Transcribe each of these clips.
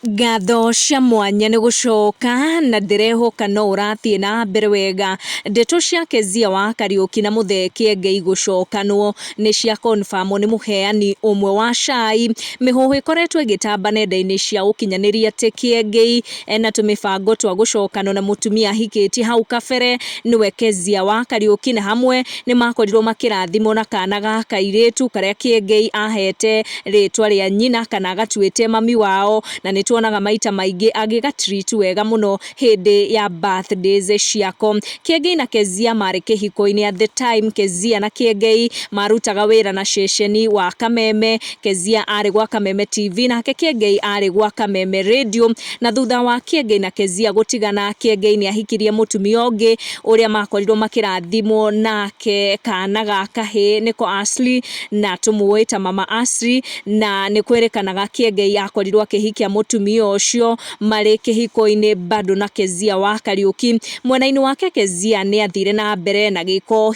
Ngatho cia mwanya nĩ gũcoka na ndĩrehoka no ũrathiĩ na mbere wega. Ndeto cia Keziah wa Kariuki na mũthee Kiengei Gûcokanwo nĩ cia confirm nĩ mũheani ũmwe wa cai. Mĩhuhu ĩkoretwo ĩgĩtamba nenda-inĩ cia ũkinyanĩria atĩ Kiengei ena tũmĩbango twa gũcokanwo na mũtumia ahikĩtie hau kabere nĩwe Keziah wa Kariuki, na hamwe nĩ makorirwo makĩrathimwo na kana ga kairĩtu karĩa Kiengei ahete rĩtwa rĩa nyina kana agatuĩte mami wao, na nĩ tuonaga maita maingĩ agĩga-treat wega mũno hĩndĩ ya birthdays ciako. Kiengei na Keziah marĩ kĩhiko-inĩ at the time Keziah na Kiengei marutaga wĩra na ceceni wa Kameme. Keziah arĩ gwa Kameme TV nake Kiengei arĩ gwa Kameme Radio, na thutha wa Kiengei na Keziah gũtigana, Kiengei nĩ ahikirie mũtumia ũngĩ ũrĩa makorirwo makĩrathimwo nake kana ga kahĩ nĩko Ashley, na tũmũĩ ta mama Ashley, na nĩ kwĩrĩkanaga Kiengei akorirwo akĩhikia mũtumia ũcio marĩ kĩhiko-inĩ bado na Keziah wa Kariuki. Mwena-inĩ wake Keziah nĩ athire na mbere na gĩko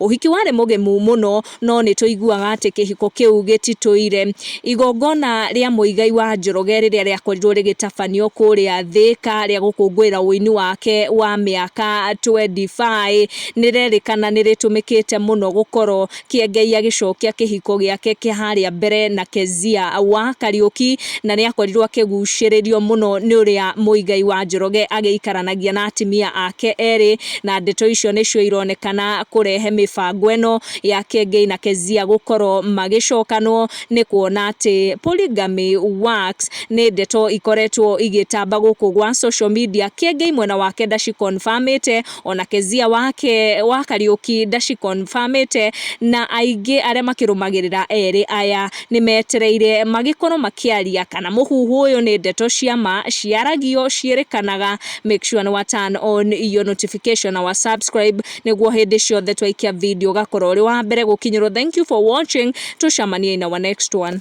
ũhiki warĩ mũgemu mũno, no nĩ tũiguaga atĩ kĩhiko kĩu gĩtitũire. Igongona rĩa mũigai wa Njoroge rĩrĩa rĩakorirwo rĩgĩtabanio kũrĩa Thĩka rĩa gũkũngũĩra ũini wake wa mĩaka 25 nĩ rerĩkana nĩ rĩtũmĩkĩte mũno gũkorwo Kiengei agĩcokia kĩhiko gĩake kĩa harĩa mbere na Keziah wa Kariuki, na nĩ akorirwo akĩgucĩrĩrio mũno nĩ ũrĩa mũigai wa Njoroge agĩikaranagia na atimia ake erĩ, na ndeto icio nĩcio ironekana kũrehe mĩbango ĩno ya Kiengei na Keziah gũkorwo magĩcokanwo. Nĩ kuona atĩ polygamy works nĩ ndeto ikoretwo igĩtamba gũkũ gwa social media. Kiengei mwena wake ndaciconfirmĩte, ona Keziah wake wa Kariuki ndaciconfirmĩte, na aingĩ arĩa makĩrũmagĩrĩra erĩ aya nĩ metereire magĩkorwo makĩaria kana mũhuhu ũyũ nĩ ndeto cia ma ciaragio ciĩrĩkanaga. Make sure nĩ wa turn on your notification na wa subscribe nĩguo hĩndĩ ciothe twaikia video gakorwo ũrĩ wa mbere gũkinyĩrwo. Thank you for watching, tucemanie in our next one.